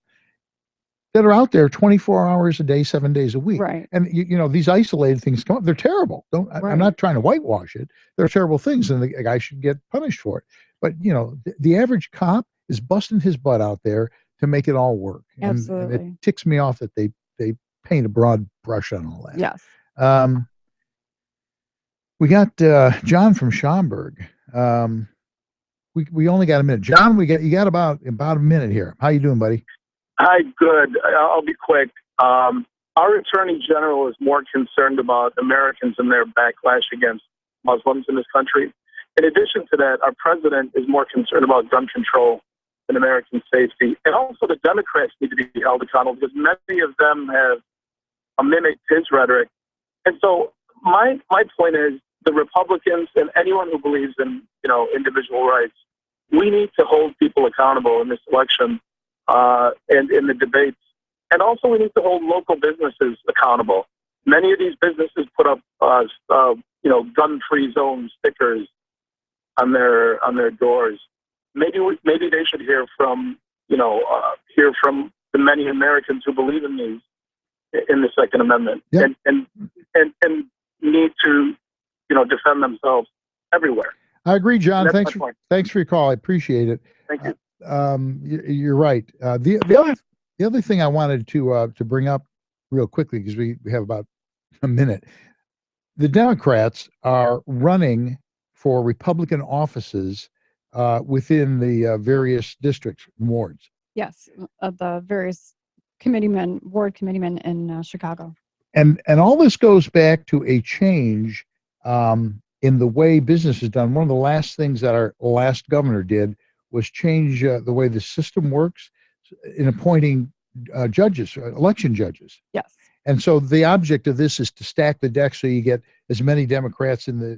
that are out there 24 hours a day, 7 days a week. Right. And these isolated things come up. They're terrible. I'm not trying to whitewash it. They're terrible things, and the guy should get punished for it. But the average cop is busting his butt out there to make it all work. Absolutely. And it ticks me off that they paint a broad brush on all that. Yes. We got John from Schaumburg. We only got a minute. John, you got about a minute here. How you doing, buddy? Hi, good. I'll be quick. Our Attorney General is more concerned about Americans and their backlash against Muslims in this country. In addition to that, our president is more concerned about gun control and American safety. And also the Democrats need to be held accountable, because many of them have mimicked his rhetoric. And so my point is, the Republicans and anyone who believes in individual rights, we need to hold people accountable in this election and in the debates. And also we need to hold local businesses accountable. Many of these businesses put up gun-free zone stickers on their doors. Maybe they should hear from the many Americans who believe in the Second Amendment. Yeah. And need to, defend themselves everywhere. I agree, John. That's Thanks my point. thanks for your call. I appreciate it. Thank you. You're right. The other thing I wanted to bring up real quickly, because we have about a minute. The Democrats are running for Republican offices within the various districts, wards. Yes, the various ward committeemen in Chicago. And all this goes back to a change in the way business is done. One of the last things that our last governor did was change the way the system works in appointing judges, election judges. Yes. And so the object of this is to stack the deck so you get as many Democrats in the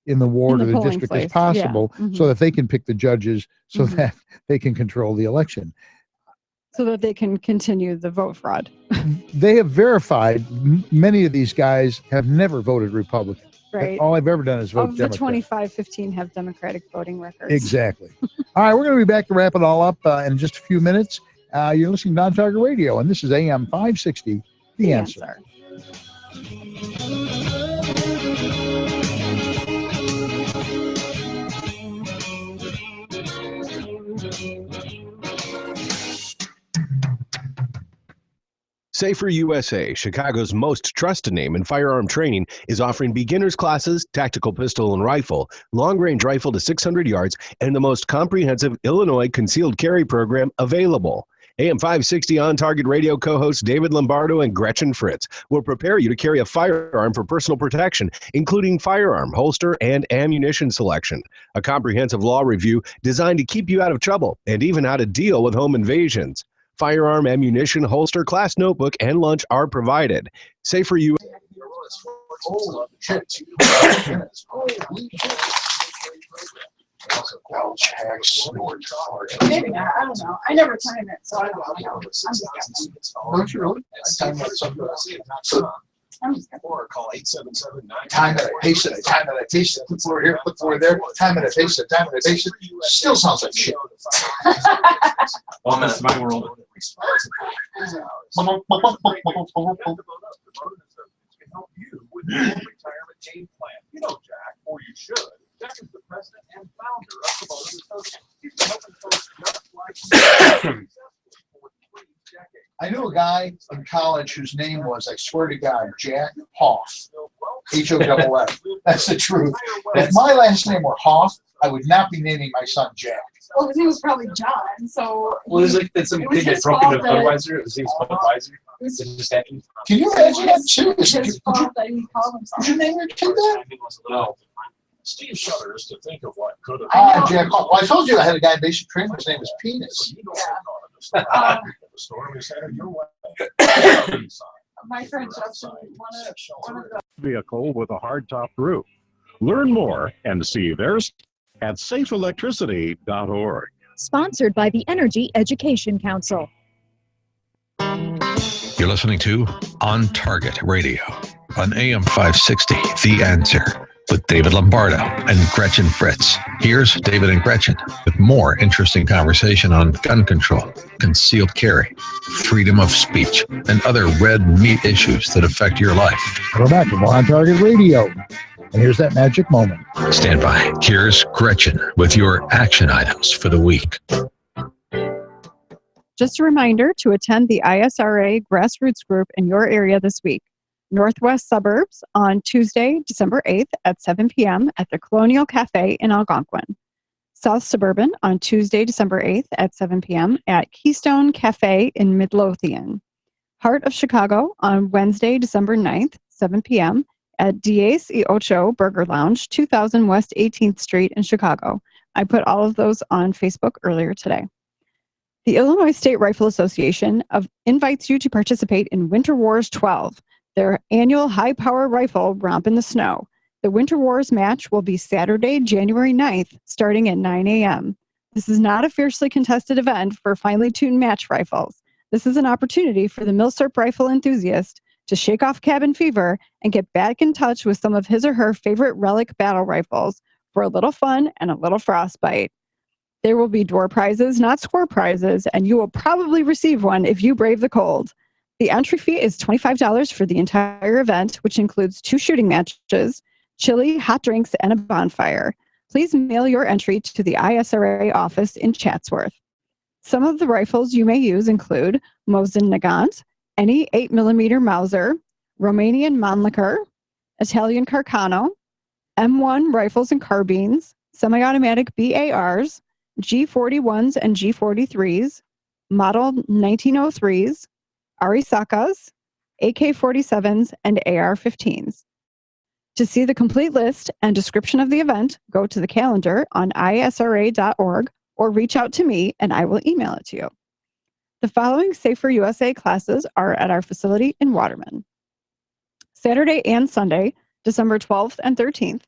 ward or the district as possible, so that they can pick the judges, so that they can control the election. So that they can continue the vote fraud. They have verified many of these guys have never voted Republican. Right. All I've ever done is vote Of the Democrat. 25, 15 have Democratic voting records. Exactly. All right, we're going to be back to wrap it all up in just a few minutes. You're listening to Non-Target Radio, and this is AM560, The Answer. Safer USA, Chicago's most trusted name in firearm training, is offering beginners classes, tactical pistol and rifle, long-range rifle to 600 yards, and the most comprehensive Illinois concealed carry program available. AM560 On Target Radio co-hosts David Lombardo and Gretchen Fritz will prepare you to carry a firearm for personal protection, including firearm, holster, and ammunition selection. A comprehensive law review designed to keep you out of trouble and even how to deal with home invasions. Firearm, ammunition, holster, class notebook, and lunch are provided. Safer USA. Maybe not. I don't know. I never time it, so I don't know. Don't you really? Or call 877-9. Time that I pasted it, time that I pasted it, flip forward here, flip forward there, time that I pasted it, time that I pasted it, still sounds like shit. Well, that's my world. Help you with your retirement game plan. You know Jack, or you should. Jack is the president and founder of Provocative Associates. He's been helping folks just like you for 3 decades. I knew a guy in college whose name was, I swear to God, Jack Hoff. H-O-F-F. That's the truth. If my last name were Hoff, I would not be naming my son Jack. Well, his name was probably John, so. Well, there's like some kid that broke into Budweiser. It was his Budweiser. Can you imagine that? Seriously, His fault that he called himself. Would you name your kid that? No. Steve shudders to think of what could have Ah, Jack Hoff. Well, I told you I had a guy in basic training. His name was Penis. The storm is headed your way. My friend Justin, one of the Vehicle with a hardtop roof. Learn more and see theirs at safeelectricity.org. Sponsored by the Energy Education Council. You're listening to On Target Radio on AM560 The Answer with David Lombardo and Gretchen Fritz. Here's David and Gretchen with more interesting conversation on gun control, concealed carry, freedom of speech, and other red meat issues that affect your life. We're back to more On Target Radio. And here's that magic moment. Stand by. Here's Gretchen with your action items for the week. Just a reminder to attend the ISRA grassroots group in your area this week. Northwest Suburbs on Tuesday, December 8th at 7 p.m. at the Colonial Cafe in Algonquin. South Suburban on Tuesday, December 8th at 7 p.m. at Keystone Cafe in Midlothian. Heart of Chicago on Wednesday, December 9th, 7 p.m. at Diez y Ocho Burger Lounge, 2000 West 18th Street in Chicago. I put all of those on Facebook earlier today. The Illinois State Rifle Association invites you to participate in Winter Wars 12, their annual high-power rifle romp in the snow. The Winter Wars match will be Saturday, January 9th, starting at 9 a.m. This is not a fiercely contested event for finely tuned match rifles. This is an opportunity for the Milsurp rifle enthusiast to shake off cabin fever and get back in touch with some of his or her favorite relic battle rifles for a little fun and a little frostbite. There will be door prizes, not score prizes, and you will probably receive one if you brave the cold. The entry fee is $25 for the entire event, which includes 2 shooting matches, chili, hot drinks, and a bonfire. Please mail your entry to the ISRA office in Chatsworth. Some of the rifles you may use include Mosin Nagant, any 8mm Mauser, Romanian Mannlicher, Italian Carcano, M1 rifles and carbines, semi-automatic BARs, G41s and G43s, model 1903s, Arisakas, AK-47s, and AR-15s. To see the complete list and description of the event, go to the calendar on isra.org or reach out to me and I will email it to you. The following Safer USA classes are at our facility in Waterman. Saturday and Sunday, December 12th and 13th,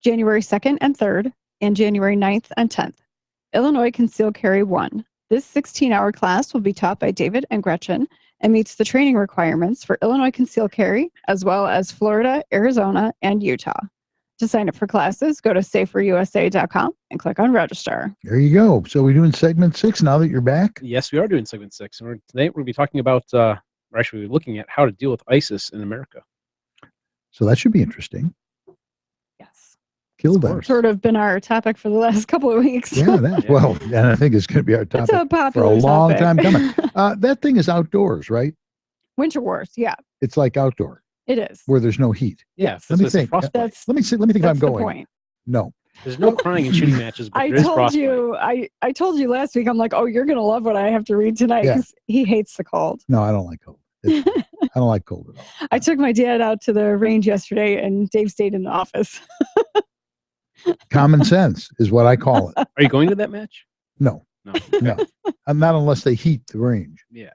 January 2nd and 3rd, and January 9th and 10th. Illinois Concealed Carry 1. This 16-hour class will be taught by David and Gretchen and meets the training requirements for Illinois Concealed Carry, as well as Florida, Arizona, and Utah. To sign up for classes, go to saferusa.com and click on register. There you go. So we're doing segment 6 now that you're back? Yes, we are doing segment 6. And today we're going to be talking about, we're actually looking at how to deal with ISIS in America. So that should be interesting. Yes. Kill them. It's sort of been our topic for the last couple of weeks. Yeah, well, and I think it's going to be our topic for a long time coming. That thing is outdoors, right? Winter Wars, yeah. It's like outdoor. It is. Where there's no heat. Yeah. Let me think. Let me think if I'm the going. point. No. There's no crying in shooting matches, but I there is told frostbite. you, I told you last week, I'm like, oh, you're going to love what I have to read tonight Yeah. because he hates the cold. No, I don't like cold. I don't like cold at all. I took my dad out to the range yesterday and Dave stayed in the office. Common sense is what I call it. Are you going to that match? No. No. I'm not unless they heat the range. Yeah.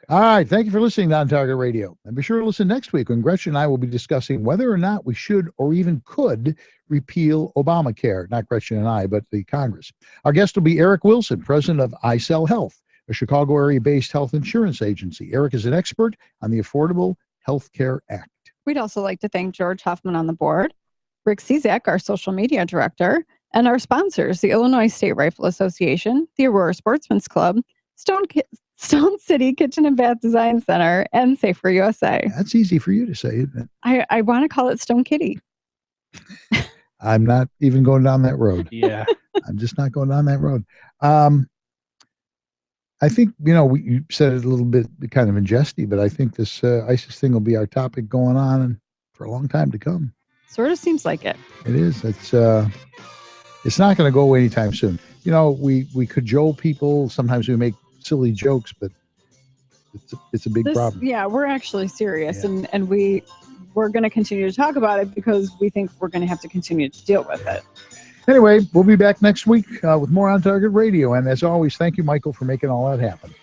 All right. Thank you for listening to On Target Radio. And be sure to listen next week when Gretchen and I will be discussing whether or not we should or even could repeal Obamacare. Not Gretchen and I, but the Congress. Our guest will be Eric Wilson, president of iSell Health, a Chicago area-based health insurance agency. Eric is an expert on the Affordable Health Care Act. We'd also like to thank George Hoffman on the board, Rick Cizak, our social media director, and our sponsors, the Illinois State Rifle Association, the Aurora Sportsman's Club, Stone City Kitchen and Bath Design Center, and Safer USA. That's easy for you to say, isn't it? I want to call it Stone Kitty. I'm not even going down that road. Yeah. I'm just not going down that road. I think, you said it a little bit kind of in jesty, but I think this ISIS thing will be our topic going on and for a long time to come. Sort of seems like it. It is. It's not going to go away anytime soon. We cajole people. Sometimes we make silly jokes, but it's a big problem. Yeah, we're actually serious, and we're going to continue to talk about it because we think we're going to have to continue to deal with it. Anyway, we'll be back next week with more On Target Radio. And as always, thank you, Michael, for making all that happen.